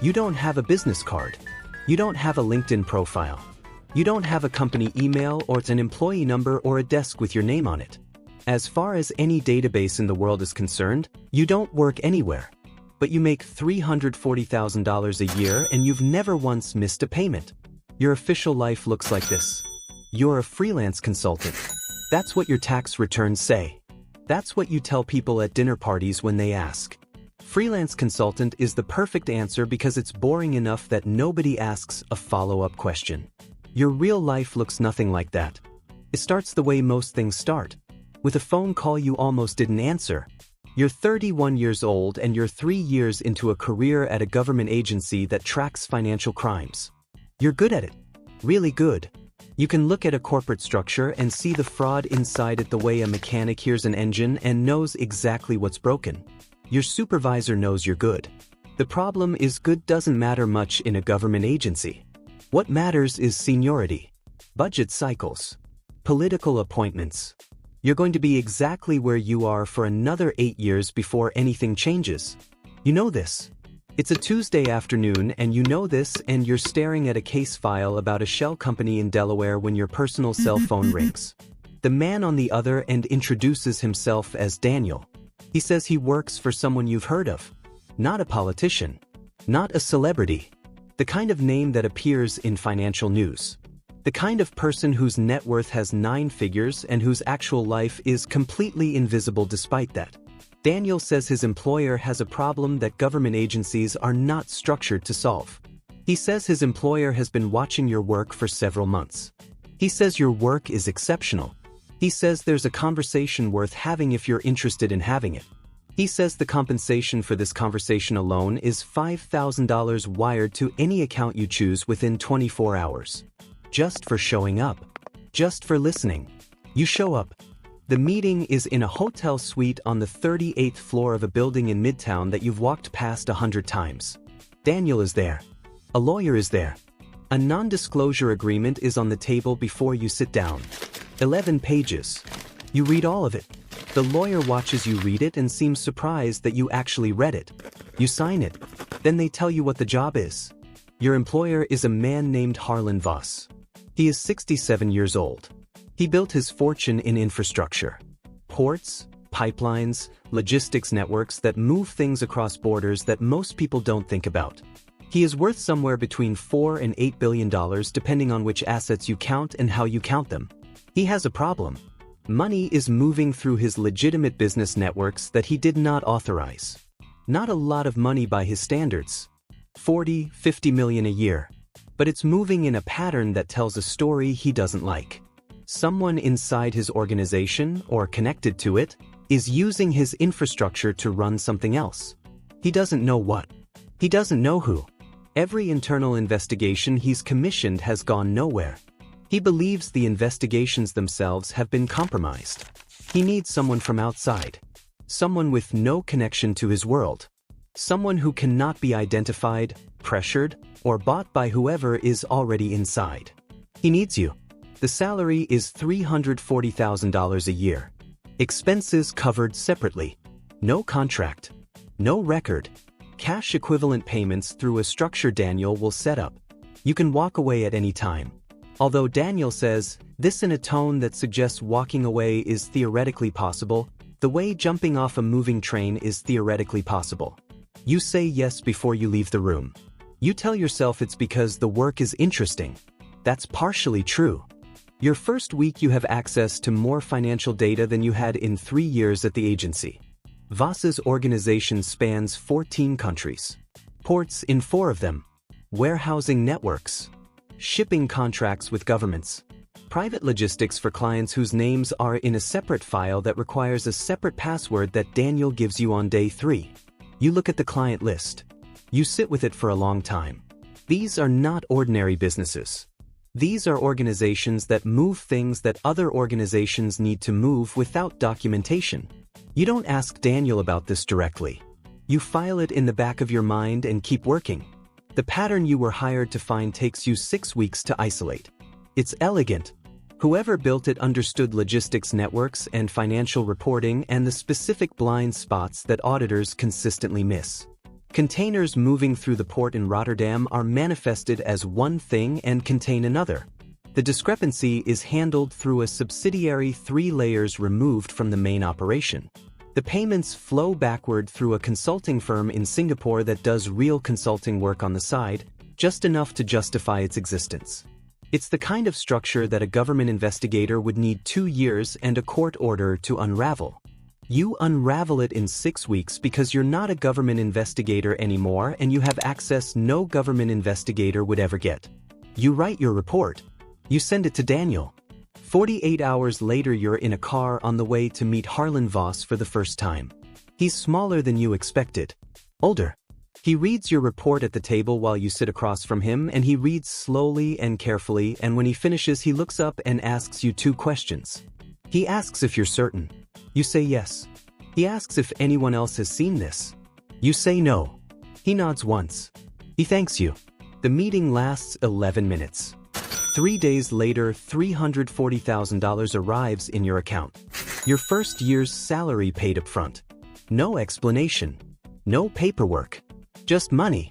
You don't have a business card. You don't have a LinkedIn profile. You don't have a company email or an employee number or a desk with your name on it. As far as any database in the world is concerned, you don't work anywhere. But you make $340,000 a year and you've never once missed a payment. Your official life looks like this. You're a freelance consultant. That's what your tax returns say. That's what you tell people at dinner parties when they ask. Freelance consultant is the perfect answer because it's boring enough that nobody asks a follow-up question. Your real life looks nothing like that. It starts the way most things start, with a phone call you almost didn't answer. You're 31 years old and you're 3 years into a career at a government agency that tracks financial crimes. You're good at it. Really good. You can look at a corporate structure and see the fraud inside it the way a mechanic hears an engine and knows exactly what's broken. Your supervisor knows you're good. The problem is good doesn't matter much in a government agency. What matters is seniority, budget cycles, political appointments. You're going to be exactly where you are for another 8 years before anything changes. You know this. It's a Tuesday afternoon and you know this and you're staring at a case file about a shell company in Delaware when your personal cell phone rings. The man on the other end introduces himself as Daniel. He says he works for someone you've heard of. Not a politician. Not a celebrity. The kind of name that appears in financial news. The kind of person whose net worth has 9 figures and whose actual life is completely invisible despite that. Daniel says his employer has a problem that government agencies are not structured to solve. He says his employer has been watching your work for several months. He says your work is exceptional. He says there's a conversation worth having if you're interested in having it. He says the compensation for this conversation alone is $5,000 wired to any account you choose within 24 hours. Just for showing up. Just for listening. You show up. The meeting is in a hotel suite on the 38th floor of a building in Midtown that you've walked past 100 times. Daniel is there. A lawyer is there. A non-disclosure agreement is on the table before you sit down. 11 pages. You read all of it. The lawyer watches you read it and seems surprised that you actually read it. You sign it. Then they tell you what the job is. Your employer is a man named Harlan Voss. He is 67 years old. He built his fortune in infrastructure. Ports, pipelines, logistics networks that move things across borders that most people don't think about. He is worth somewhere between $4 and $8 billion depending on which assets you count and how you count them. He has a problem. Money is moving through his legitimate business networks that he did not authorize. Not a lot of money by his standards. 40, 50 million a year. But it's moving in a pattern that tells a story he doesn't like. Someone inside his organization, or connected to it, is using his infrastructure to run something else. He doesn't know what. He doesn't know who. Every internal investigation he's commissioned has gone nowhere. He believes the investigations themselves have been compromised. He needs someone from outside. Someone with no connection to his world. Someone who cannot be identified, pressured, or bought by whoever is already inside. He needs you. The salary is $340,000 a year. Expenses covered separately. No contract. No record. Cash equivalent payments through a structure Daniel will set up. You can walk away at any time. Although Daniel says this in a tone that suggests walking away is theoretically possible, the way jumping off a moving train is theoretically possible. You say yes before you leave the room. You tell yourself it's because the work is interesting. That's partially true. Your first week you have access to more financial data than you had in 3 years at the agency. Voss's organization spans 14 countries. Ports in 4 of them. Warehousing networks. Shipping contracts with governments. Private logistics for clients whose names are in a separate file that requires a separate password that Daniel gives you on day 3. You look at the client list. You sit with it for a long time. These are not ordinary businesses. These are organizations that move things that other organizations need to move without documentation. You don't ask Daniel about this directly. You file it in the back of your mind and keep working. The pattern you were hired to find takes you 6 weeks to isolate. It's elegant. Whoever built it understood logistics networks and financial reporting and the specific blind spots that auditors consistently miss. Containers moving through the port in Rotterdam are manifested as one thing and contain another. The discrepancy is handled through a subsidiary 3 layers removed from the main operation. The payments flow backward through a consulting firm in Singapore that does real consulting work on the side, just enough to justify its existence. It's the kind of structure that a government investigator would need 2 years and a court order to unravel. You unravel it in 6 weeks because you're not a government investigator anymore and you have access no government investigator would ever get. You write your report. You send it to Daniel. 48 hours later you're in a car on the way to meet Harlan Voss for the first time. He's smaller than you expected. Older. He reads your report at the table while you sit across from him, and he reads slowly and carefully, and when he finishes he looks up and asks you 2 questions. He asks if you're certain. You say yes. He asks if anyone else has seen this. You say no. He nods once. He thanks you. The meeting lasts 11 minutes. 3 days later, $340,000 arrives in your account. Your first year's salary paid up front. No explanation. No paperwork. Just money.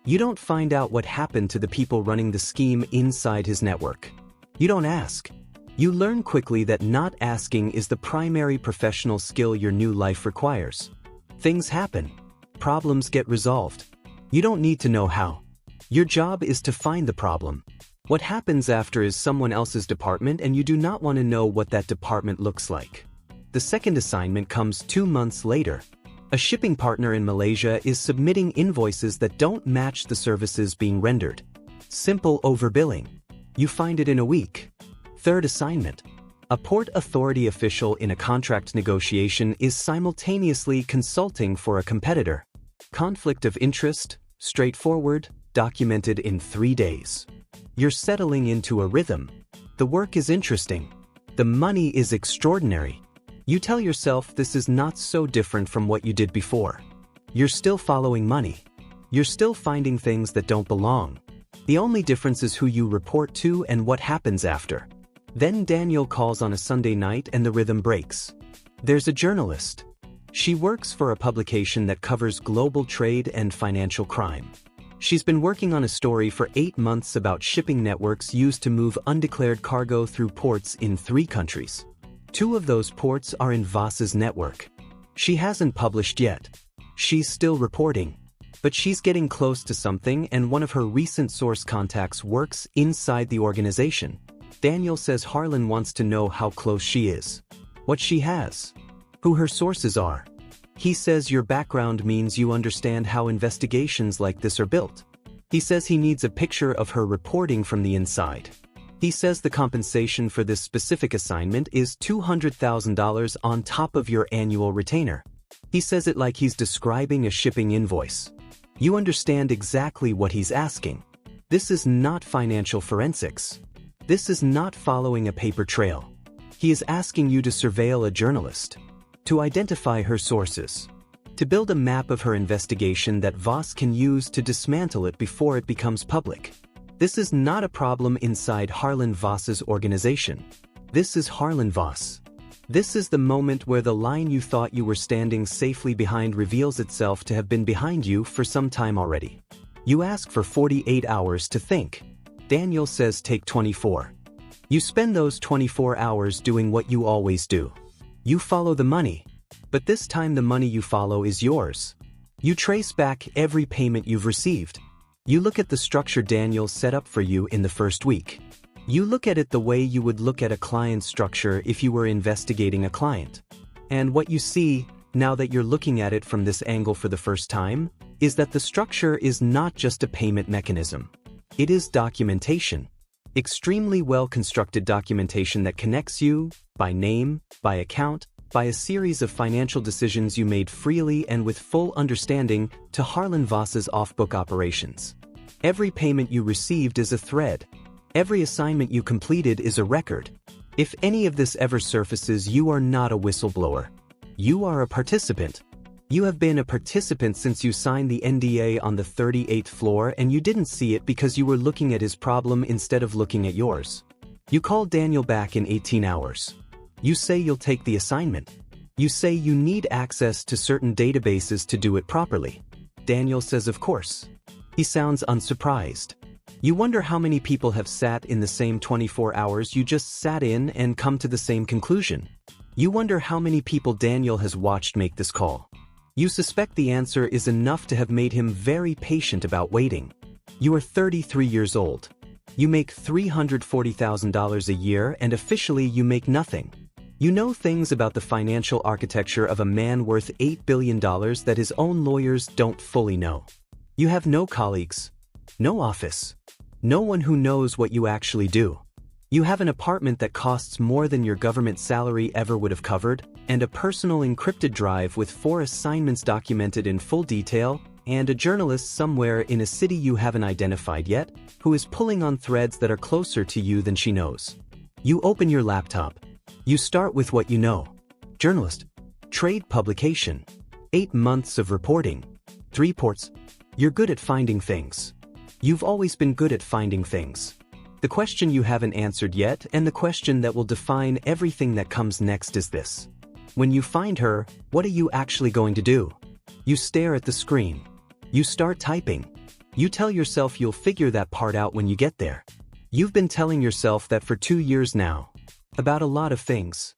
You don't find out what happened to the people running the scheme inside his network. You don't ask. You learn quickly that not asking is the primary professional skill your new life requires. Things happen. Problems get resolved. You don't need to know how. Your job is to find the problem. What happens after is someone else's department, and you do not want to know what that department looks like. The second assignment comes 2 months later. A shipping partner in Malaysia is submitting invoices that don't match the services being rendered. Simple overbilling. You find it in a week. Third assignment. A port authority official in a contract negotiation is simultaneously consulting for a competitor. Conflict of interest, straightforward, documented in 3 days. You're settling into a rhythm. The work is interesting. The money is extraordinary. You tell yourself this is not so different from what you did before. You're still following money. You're still finding things that don't belong. The only difference is who you report to and what happens after. Then Daniel calls on a Sunday night and the rhythm breaks. There's a journalist. She works for a publication that covers global trade and financial crime. She's been working on a story for 8 months about shipping networks used to move undeclared cargo through ports in 3 countries. 2 of those ports are in Voss's network. She hasn't published yet. She's still reporting. But she's getting close to something, and one of her recent source contacts works inside the organization. Daniel says Harlan wants to know how close she is. What she has. Who her sources are. He says your background means you understand how investigations like this are built. He says he needs a picture of her reporting from the inside. He says the compensation for this specific assignment is $200,000 on top of your annual retainer. He says it like he's describing a shipping invoice. You understand exactly what he's asking. This is not financial forensics. This is not following a paper trail. He is asking you to surveil a journalist, to identify her sources, to build a map of her investigation that Voss can use to dismantle it before it becomes public. This is not a problem inside Harlan Voss's organization. This is Harlan Voss. This is the moment where the line you thought you were standing safely behind reveals itself to have been behind you for some time already. You ask for 48 hours to think. Daniel says take 24. You spend those 24 hours doing what you always do. You follow the money. But this time the money you follow is yours. You trace back every payment you've received. You look at the structure Daniel set up for you in the first week. You look at it the way you would look at a client structure if you were investigating a client. And what you see, now that you're looking at it from this angle for the first time, is that the structure is not just a payment mechanism. It is documentation. Extremely well-constructed documentation that connects you, by name, by account, by a series of financial decisions you made freely and with full understanding, to Harlan Voss's off-book operations. Every payment you received is a thread. Every assignment you completed is a record. If any of this ever surfaces, you are not a whistleblower. You are a participant. You have been a participant since you signed the NDA on the 38th floor, and you didn't see it because you were looking at his problem instead of looking at yours. You call Daniel back in 18 hours. You say you'll take the assignment. You say you need access to certain databases to do it properly. Daniel says of course. He sounds unsurprised. You wonder how many people have sat in the same 24 hours you just sat in and come to the same conclusion. You wonder how many people Daniel has watched make this call. You suspect the answer is enough to have made him very patient about waiting. You are 33 years old. You make $340,000 a year and officially you make nothing. You know things about the financial architecture of a man worth $8 billion that his own lawyers don't fully know. You have no colleagues, no office, no one who knows what you actually do. You have an apartment that costs more than your government salary ever would have covered, and a personal encrypted drive with 4 assignments documented in full detail, and a journalist somewhere in a city you haven't identified yet, who is pulling on threads that are closer to you than she knows. You open your laptop. You start with what you know. Journalist. Trade publication. 8 months of reporting. 3 ports. You're good at finding things. You've always been good at finding things. The question you haven't answered yet, and the question that will define everything that comes next is this. When you find her, what are you actually going to do? You stare at the screen. You start typing. You tell yourself you'll figure that part out when you get there. You've been telling yourself that for 2 years now. About a lot of things.